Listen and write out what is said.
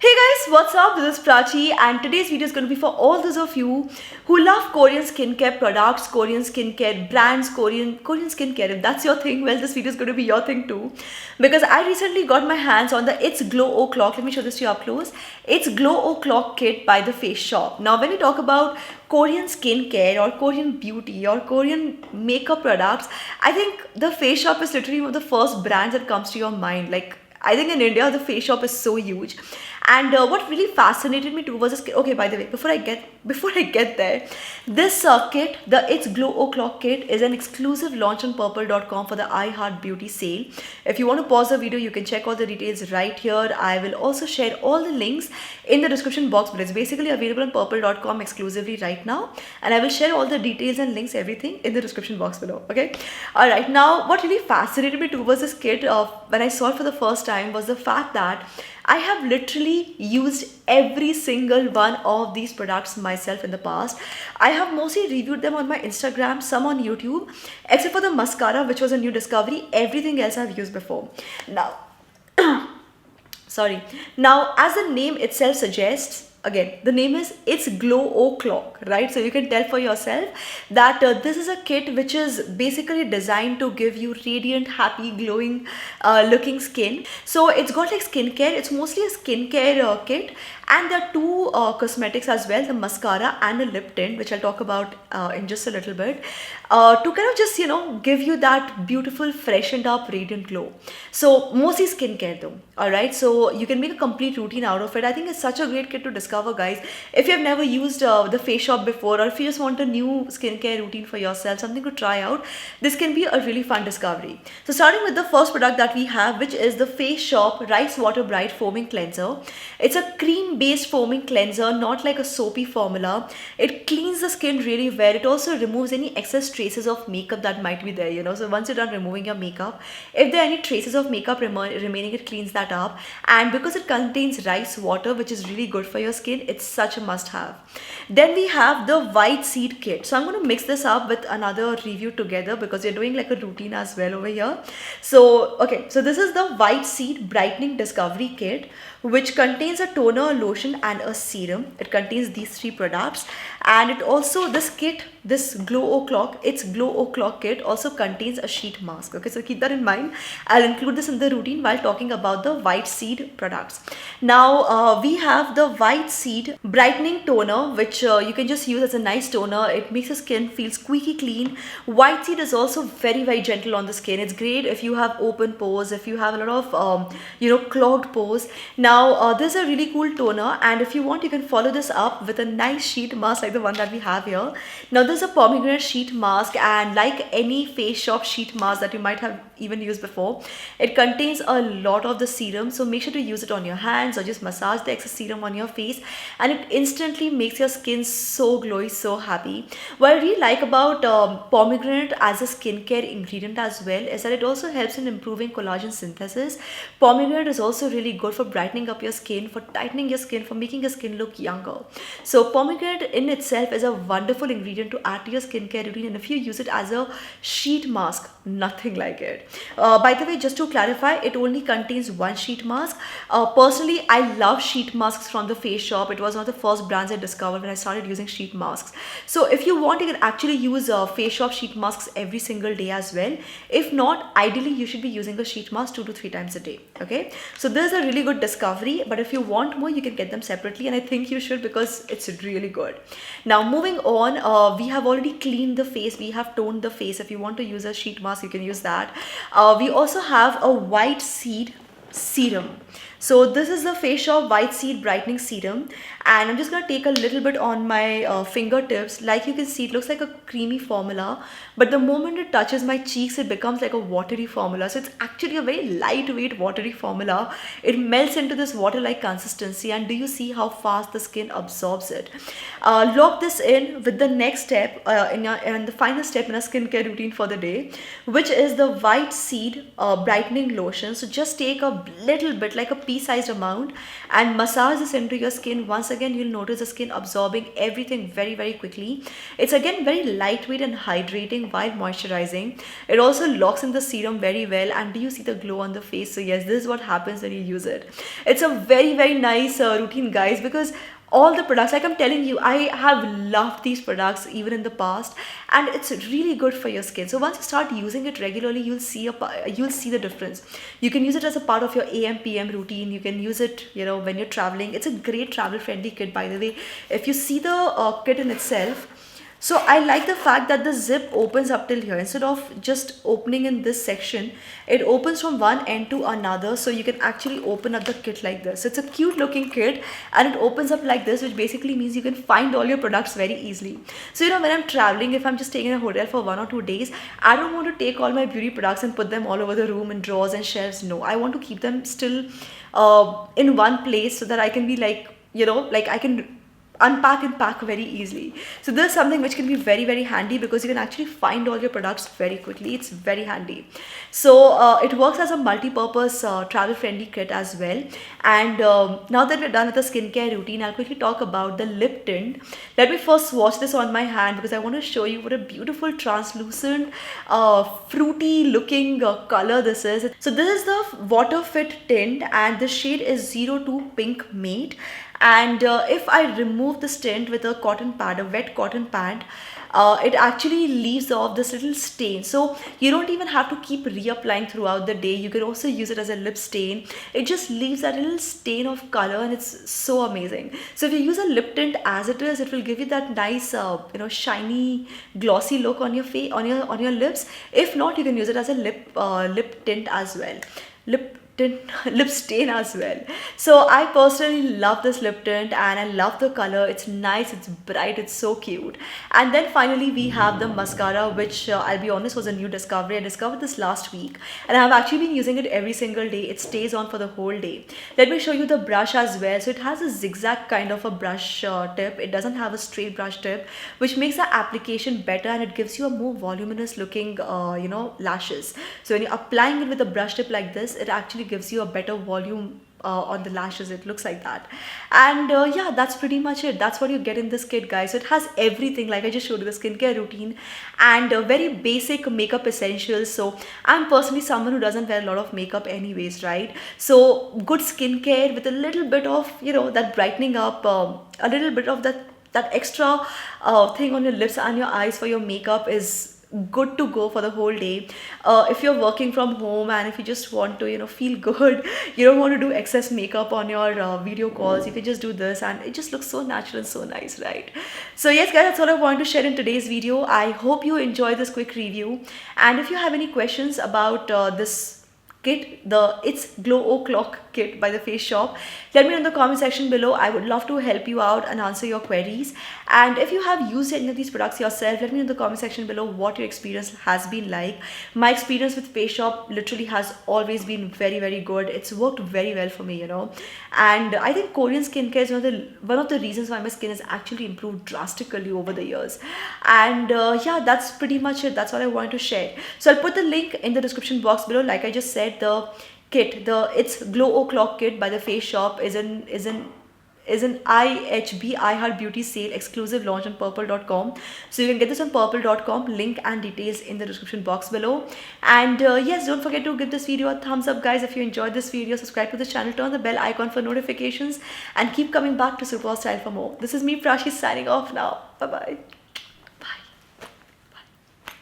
Hey guys, what's up? This is Prachi and today's video is going to be for all those of you who love Korean skincare products, Korean skincare brands, Korean skincare. If that's your thing, well, this video is going to be your thing too. Because I recently got my hands on the It's Glowo clock. Let me show this to you up close. It's Glowo clock kit by the Face Shop. Now, when you talk about Korean skincare or Korean beauty or Korean makeup products, I think the Face Shop is literally one of the first brands that comes to your mind. Like, I think in India, the Face Shop is so huge. And what really fascinated me too was this kit. Okay, by the way, before I get there, this kit, the It's Glowo Clock kit, is an exclusive launch on Purplle.com for the I Heart Beauty sale. If you want to pause the video, you can check all the details right here. I will also share all the links in the description box, but it's basically available on Purplle.com exclusively right now. And I will share all the details and links, everything in the description box below. Okay. All right. Now, what really fascinated me too was this kit. When I saw it for the first time, was the fact that I have literally used every single one of these products myself in the past. I have mostly reviewed them on my Instagram, some on YouTube, except for the mascara, which was a new discovery. Everything else I've used before. Now, sorry. Now, as the name itself suggests, again, the name is It's Glowo Clock, right? So you can tell for yourself that this is a kit which is basically designed to give you radiant, happy, glowing looking skin. So it's got like skincare. It's mostly a skincare kit. And there are two cosmetics as well, the mascara and a lip tint, which I'll talk about in just a little bit, to kind of just, give you that beautiful, freshened up, radiant glow. So mostly skincare though, all right? So you can make a complete routine out of it. I think it's such a great kit to discover, guys. If you have never used the Face Shop before, or if you just want a new skincare routine for yourself, something to try out, this can be a really fun discovery. So starting with the first product that we have, which is the Face Shop Rice Water Bright Foaming Cleanser. It's a cream-based foaming cleanser, not like a soapy formula. It cleans the skin really well. It also removes any excess traces of makeup that might be there, So once you're done removing your makeup, if there are any traces of makeup remaining, it cleans that up. And because it contains rice water, which is really good for your skin, it's such a must-have. Then we have the White Seed Kit. So I'm going to mix this up with another review together because we're doing like a routine as well over here. So, okay, so this is the White Seed Brightening Discovery Kit, which contains a toner, a lotion, and a serum. It contains these three products. And it also, this kit, this Glowo Clock, It's Glowo Clock kit also contains a sheet mask. Okay, so keep that in mind. I'll include this in the routine while talking about the White Seed products. Now, we have the White Seed Brightening Toner, which you can just use as a nice toner. It makes your skin feel squeaky clean. White Seed is also very, very gentle on the skin. It's great if you have open pores, if you have a lot of, clogged pores. Now, this is a really cool toner, and if you want, you can follow this up with a nice sheet mask like the one that we have here. Now, this is a pomegranate sheet mask, and like any Face Shop sheet mask that you might have even used before, it contains a lot of the serum. So make sure to use it on your hands or just massage the excess serum on your face, and it instantly makes your skin so glowy, so happy. What I really like about pomegranate as a skincare ingredient as well is that it also helps in improving collagen synthesis. Pomegranate is also really good for brightening up your skin, for tightening your skin, for making your skin look younger. So pomegranate in itself is a wonderful ingredient to add to your skincare routine, and if you use it as a sheet mask, nothing like it. By the way, just to clarify, it only contains one sheet mask. Personally, I love sheet masks from the Face Shop. It was one of the first brands I discovered when I started using sheet masks. So if you want, you can actually use Face Shop sheet masks every single day as well. If not, ideally you should be using a sheet mask 2 to 3 times a day. Okay, so this is a really good discovery, but if you want more, you can get them separately, and I think you should because it's really good. Now, moving on, we have already cleaned the face, we have toned the face. If you want to use a sheet mask, you can use that. We also have a White Seed Serum. So this is the Face Shop White Seed Brightening Serum, and I'm just going to take a little bit on my fingertips. Like you can see, it looks like a creamy formula, but the moment it touches my cheeks, it becomes like a watery formula. So it's actually a very lightweight watery formula. It melts into this water-like consistency, and do you see how fast the skin absorbs it? Lock this in with the next step and the final step in a skincare routine for the day, which is the White Seed Brightening Lotion. So just take a little bit, like a pea-sized amount and massage this into your skin. Once again, you'll notice the skin absorbing everything very quickly. It's again very lightweight and hydrating while moisturizing. It also locks in the serum very well. And do you see the glow on the face? So yes, this is what happens when you use it. It's a very nice routine, guys, because all the products, like I'm telling you, I have loved these products even in the past, and it's really good for your skin. So once you start using it regularly, you'll see the difference. You can use it as a part of your AM PM routine. You can use it, you know, when you're traveling. It's a great travel friendly kit, by the way. If you see the kit in itself, so I like the fact that the zip opens up till here. Instead of just opening in this section, it opens from one end to another, so you can actually open up the kit like this. It's a cute looking kit and it opens up like this, which basically means you can find all your products very easily. So you know, when I'm traveling, if I'm just staying in a hotel for 1 or 2 days, I don't want to take all my beauty products and put them all over the room in drawers and shelves. No, I want to keep them still in one place so that I can be like, you know, like I can unpack and pack very easily. So this is something which can be very handy, because you can actually find all your products very quickly. It's very handy. So it works as a multi-purpose travel friendly kit as well. And now that we're done with the skincare routine, I'll quickly talk about the lip tint. Let me first swatch this on my hand, because I want to show you what a beautiful translucent fruity looking color this is. So this is the Water Fit tint, and the shade is 02 Pink Mate. And if I remove this tint with a cotton pad, a wet cotton pad, it actually leaves off this little stain. So you don't even have to keep reapplying throughout the day. You can also use it as a lip stain. It just leaves that little stain of color, and it's so amazing. So if you use a lip tint as it is, it will give you that nice, you know, shiny, glossy look on your face, on your lips. If not, you can use it as a lip tint as well. Lip stain as well. So I personally love this lip tint, and I love the color. It's nice, it's bright, it's so cute. And then finally we have the mascara, which I'll be honest, was a new discovery. I discovered this last week, and I've actually been using it every single day. It stays on for the whole day. Let me show you the brush as well. So it has a zigzag kind of a brush tip. It doesn't have a straight brush tip, which makes the application better, and it gives you a more voluminous looking you know, lashes. So when you're applying it with a brush tip like this, it actually gives you a better volume on the lashes. It looks like that. And yeah, that's pretty much it. That's what you get in this kit, guys. So it has everything, like I just showed you, the skincare routine and very basic makeup essentials. So I'm personally someone who doesn't wear a lot of makeup anyways, right? So good skincare with a little bit of, you know, that brightening up, a little bit of that extra thing on your lips and your eyes for your makeup is good to go for the whole day. If you're working from home and if you just want to, you know, feel good, you don't want to do excess makeup on your video calls, you can just do this and it just looks so natural and so nice, right? So yes guys, that's all I wanted to share in today's video. I hope you enjoyed this quick review, and if you have any questions about this kit, it's Glowo Clock kit by the Face Shop, let me know in the comment section below. I would love to help you out and answer your queries. And if you have used any of these products yourself, let me know in the comment section below what your experience has been like. My experience with Face Shop literally has always been very good. It's worked very well for me, you know. And I think Korean skincare is one of the reasons why my skin has actually improved drastically over the years. And yeah, that's pretty much it. That's all I wanted to share. So I'll put the link in the description box below. Like I just said, the kit, it's Glowo Clock kit by the Face Shop is an IHB iHeart Beauty sale exclusive launch on Purplle.com. So you can get this on Purplle.com. Link and details in the description box below. And yes, don't forget to give this video a thumbs up, guys, if you enjoyed this video. Subscribe to the channel, turn the bell icon for notifications, and keep coming back to Superwowstyle for more. This is me, Prashi, signing off now. Bye bye.